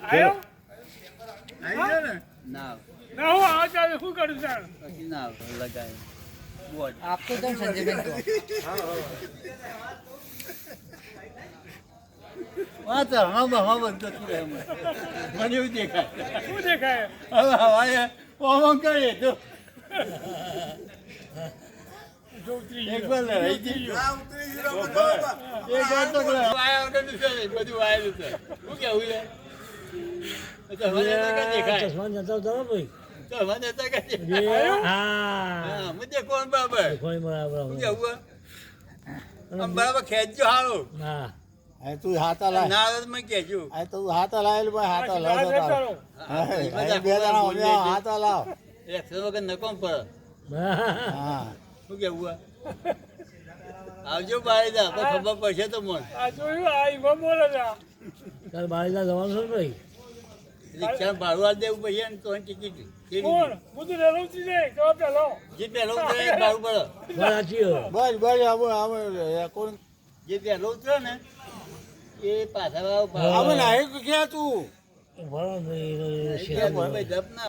આયો ના ના હું આ ચાલે શું કરું ચાલ પછી ના લગાય વોટ આપતો તો સંજયબેન તો હા તો હા બધું રહે મને એવું દેખાય શું દેખાય હવે હવાએ ઓમ કરીએ તો એક વાર લડાઈ જઈ એક વાર તો વાયા વગરનું છે નહીં, બધું વાયેલું છે શું કેવું છે દેખાય ચશ્મા જતા હતા ભાઈ તો મને તો કઈ હા મુજે કોણ બરાબર કોઈ શું બરાબર કેવું આમ બરાબર ખેંચજો હારું હા આ તું હાથા લાય ના આવે તો મને કહેજો આ તું હાથા લાયેલું ભાઈ હાથા લાવ આ કરો બે જણા અમે હાથા લાવ એક્શન વગર નકોમ પર હા શું કેવું આવજો બાય જા તો ખબર પડશે તો મને આ જોયું આ ઈમાં બોલે છે કાલ બારીના જવાનું છે ને ભાઈ રિક્ષા ભાડું આ દેવું પછી ને તો ટિકિટ કોણ હું તો રેલવતી નહીં જવાબ પેલો જે પહેલો ઉતરે એ ભાડું પડે સાચી બસ બસ અમે કોણ જે પહેલો ઉતરે ને એ પાછા અમે નાહી ક્યાં તું ભણો જપ ના